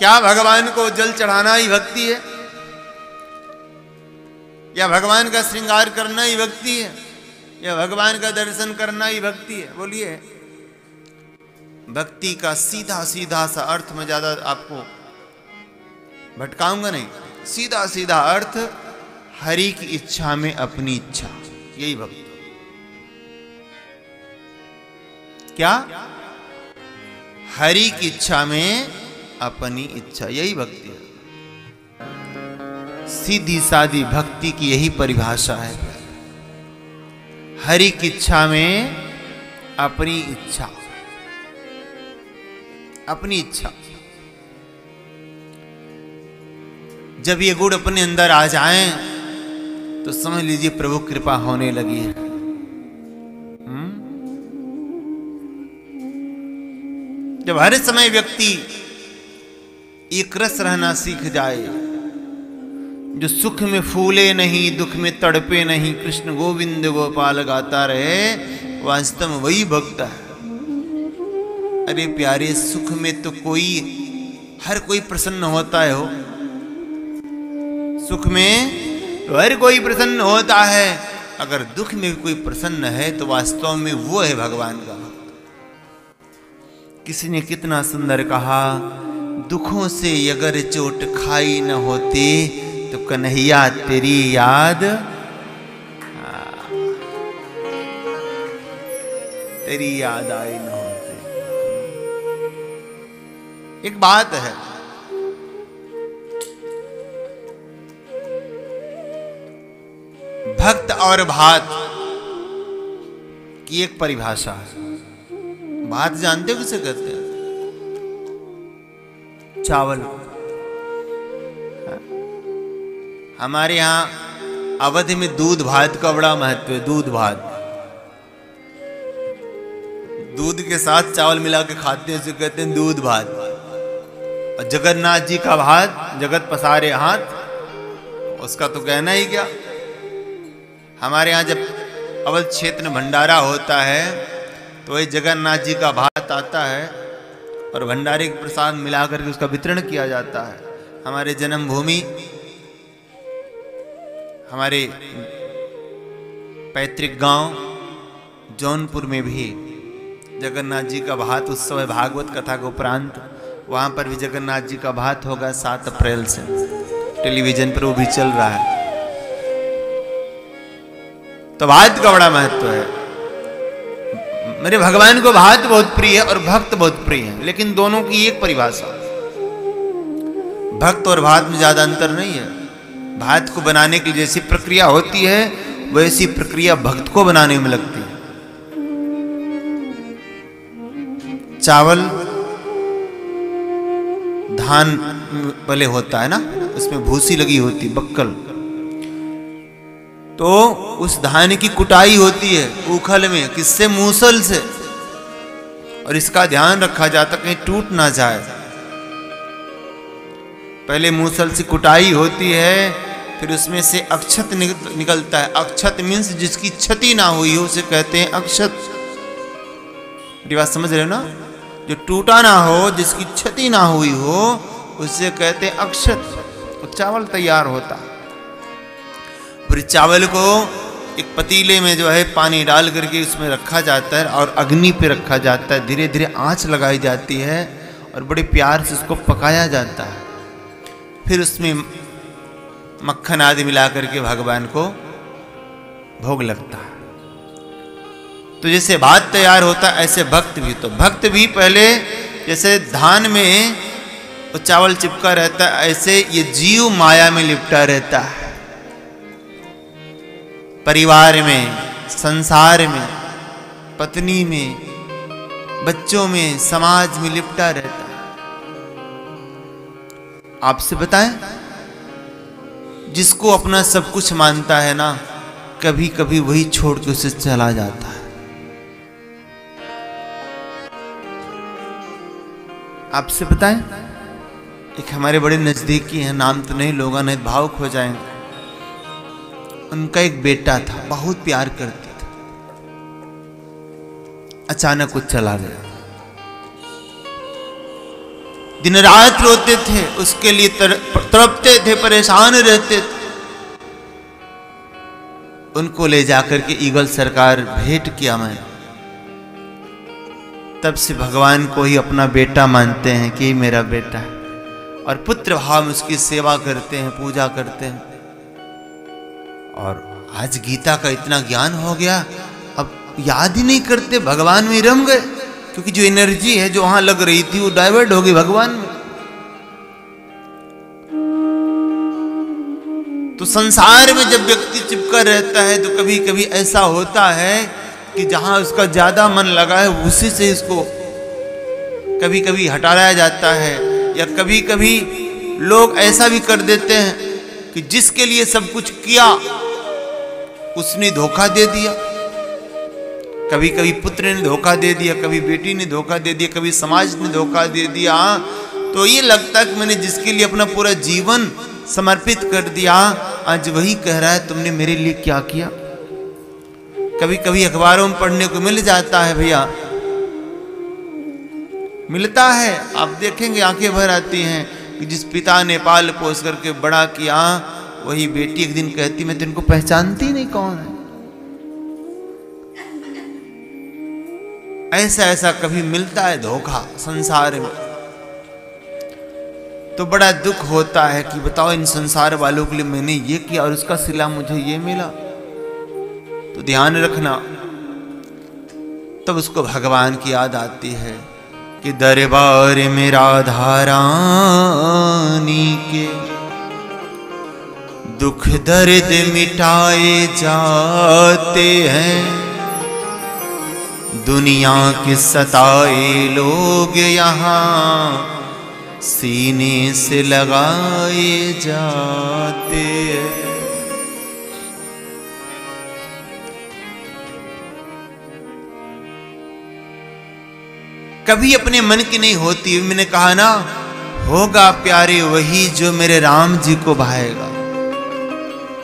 क्या भगवान को जल चढ़ाना ही भक्ति है? या भगवान का श्रृंगार करना ही भक्ति है? या भगवान का दर्शन करना ही भक्ति है? बोलिए। भक्ति का सीधा सीधा सा अर्थ, में ज्यादा आपको भटकाऊंगा नहीं, सीधा सीधा अर्थ, हरि की इच्छा में अपनी इच्छा, यही भक्ति। क्या? हरि की इच्छा में अपनी इच्छा, यही भक्ति है। सीधी सादी भक्ति की यही परिभाषा है। हरि की इच्छा में अपनी इच्छा, अपनी इच्छा। जब ये गुण अपने अंदर आ जाएं तो समझ लीजिए प्रभु कृपा होने लगी है। जब हर समय व्यक्ति एक रस रहना सीख जाए, जो सुख में फूले नहीं, दुख में तड़पे नहीं, कृष्ण गोविंद गोपाल गाता रहे, वास्तव में वही भक्त है। अरे प्यारे, सुख में तो हर कोई प्रसन्न होता है हो, सुख में तो हर कोई प्रसन्न होता है। अगर दुख में कोई प्रसन्न है तो वास्तव में वो है भगवान का भक्त। किसी ने कितना सुंदर कहा, दुखों से अगर चोट खाई न होती तो कन्हैया तेरी याद, तेरी याद आई न होती। एक बात है, भक्त और भात की एक परिभाषा है। भात जानते हो किसे कहते हैं? चावल। हमारे यहां अवध में दूध भात का बड़ा महत्व है। दूध भात, दूध के साथ चावल मिला के खाते हैं, उसे कहते हैं दूध भात। और जगन्नाथ जी का भात, जगत पसारे हाथ, उसका तो कहना ही क्या। हमारे यहाँ जब अवध क्षेत्र में भंडारा होता है तो वही जगन्नाथ जी का भात आता है और भंडारे के प्रसाद मिलाकर के उसका वितरण किया जाता है। हमारे जन्मभूमि, हमारे पैतृक गांव जौनपुर में भी जगन्नाथ जी का भात उत्सव है। भागवत कथा के उपरांत वहां पर भी जगन्नाथ जी का भात होगा 7 अप्रैल से, टेलीविजन पर वो भी चल रहा है। तो भात का बड़ा महत्व है। मेरे भगवान को भात बहुत प्रिय है और भक्त बहुत प्रिय है, लेकिन दोनों की एक परिभाषा। भक्त और भात में ज्यादा अंतर नहीं है। भात को बनाने की जैसी प्रक्रिया होती है वैसी प्रक्रिया भक्त को बनाने में लगती है। चावल धान पहले होता है ना, उसमें भूसी लगी होती, बक्कल, तो उस धान की कुटाई होती है उखल में, किससे? मूसल से। और इसका ध्यान रखा जाता कहीं टूट ना जाए। पहले मूसल से कुटाई होती है, फिर उसमें से अक्षत निकलता है। अक्षत मीन्स जिसकी क्षति ना हुई हो उसे कहते हैं अक्षत। मेरी बात समझ रहे हो ना? जो टूटा ना हो, जिसकी क्षति ना हुई हो, उसे कहते हैं अक्षत। तो चावल तैयार होता है। फिर चावल को एक पतीले में जो है पानी डाल करके उसमें रखा जाता है और अग्नि पे रखा जाता है। धीरे धीरे आंच लगाई जाती है और बड़े प्यार से उसको पकाया जाता है। फिर उसमें मक्खन आदि मिला करके भगवान को भोग लगता है। तो जैसे भात तैयार होता है ऐसे भक्त भी। तो भक्त भी पहले जैसे धान में वो चावल चिपका रहता है, ऐसे ये जीव माया में लिपटा रहता है। परिवार में, संसार में, पत्नी में, बच्चों में, समाज में लिपटा रहता है। आपसे बताएं, जिसको अपना सब कुछ मानता है ना, कभी कभी वही छोड़ के उसे चला जाता है। आपसे बताएं, एक हमारे बड़े नजदीकी हैं, नाम तो नहीं, लोग नहीं भावुक हो जाएंगे। उनका एक बेटा था, बहुत प्यार करती थी, अचानक कुछ चला गया। दिन रात रोते थे, उसके लिए तड़पते थे, परेशान रहते थे। उनको ले जाकर के ईगल सरकार भेंट किया मैं। तब से भगवान को ही अपना बेटा मानते हैं कि मेरा बेटा है, और पुत्र भाव में उसकी सेवा करते हैं, पूजा करते हैं। और आज गीता का इतना ज्ञान हो गया, अब याद ही नहीं करते, भगवान में रम गए, क्योंकि जो एनर्जी है जो वहां लग रही थी वो डाइवर्ट हो गई भगवान में। तो संसार में जब व्यक्ति चिपका रहता है तो कभी कभी ऐसा होता है कि जहां उसका ज्यादा मन लगा है उसी से इसको कभी कभी हटाया जाता है, या कभी कभी लोग ऐसा भी कर देते हैं कि जिसके लिए सब कुछ किया उसने धोखा दे दिया। कभी कभी पुत्र ने धोखा दे दिया, कभी बेटी ने धोखा दे दिया, कभी समाज ने धोखा दे दिया। तो ये लगता है कि मैंने जिसके लिए अपना पूरा जीवन समर्पित कर दिया, आज वही कह रहा है तुमने मेरे लिए क्या किया। कभी कभी अखबारों में पढ़ने को मिल जाता है भैया, मिलता है, आप देखेंगे आंखें भर आती हैं कि जिस पिता ने पाल पोस करके बड़ा किया, वही बेटी एक दिन कहती मैं तुमको पहचानती नहीं कौन है। ऐसा ऐसा कभी मिलता है धोखा संसार में, तो बड़ा दुख होता है कि बताओ इन संसार वालों के लिए मैंने ये किया और उसका सिला मुझे ये मिला। तो ध्यान रखना, तब उसको भगवान की याद आती है कि दरबार में राधा रानी के दुख दर्द मिटाए जाते हैं, दुनिया के सताए लोग यहाँ सीने से लगाए जाते हैं। कभी अपने मन की नहीं होती। मैंने कहा ना, होगा प्यारे वही जो मेरे राम जी को भाएगा।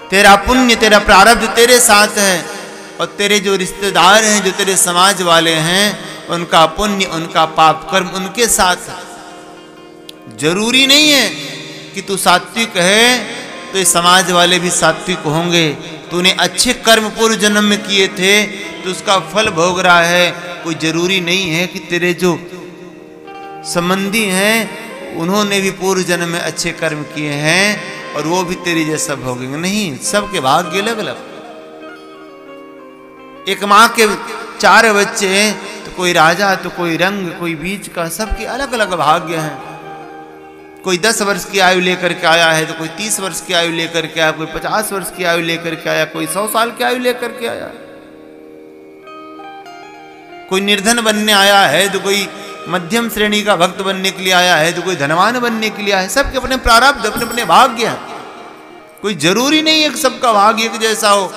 तेरा पुण्य तेरा प्रारब्ध तेरे साथ है, और तेरे जो रिश्तेदार हैं, जो तेरे समाज वाले हैं, उनका पुण्य उनका पाप कर्म उनके साथ है। जरूरी नहीं है कि तू सात्विक है तो ये समाज वाले भी सात्विक होंगे। तूने अच्छे कर्म पूर्व जन्म में किए थे तो उसका फल भोग रहा है। कोई जरूरी नहीं है कि तेरे जो संबंधी हैं उन्होंने भी पूर्व जन्म में अच्छे कर्म किए हैं और वो भी तेरी जैसा भोगेंगे। नहीं, सबके भाग्य अलग अलग। एक माँ के 4 बच्चे हैं तो कोई राजा, तो कोई रंग, कोई बीच का, सबके अलग अलग भाग्य हैं। कोई 10 वर्ष की आयु लेकर के आया है तो कोई 30 वर्ष की आयु लेकर के आया, कोई 50 वर्ष की आयु लेकर के आया, कोई 100 साल की आयु लेकर के आया। कोई निर्धन बनने आया है तो कोई मध्यम श्रेणी का भक्त बनने के लिए आया है, तो कोई धनवान बनने के लिए आया है। सबके अपने प्रारब्ध, अपने अपने भाग्य हैं। कोई जरूरी नहीं है कि सबका भाग्य एक जैसा हो।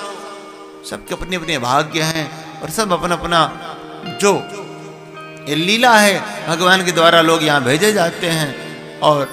सबके अपने अपने भाग्य हैं और सब अपना अपना जो ये लीला है भगवान के द्वारा लोग यहाँ भेजे जाते हैं और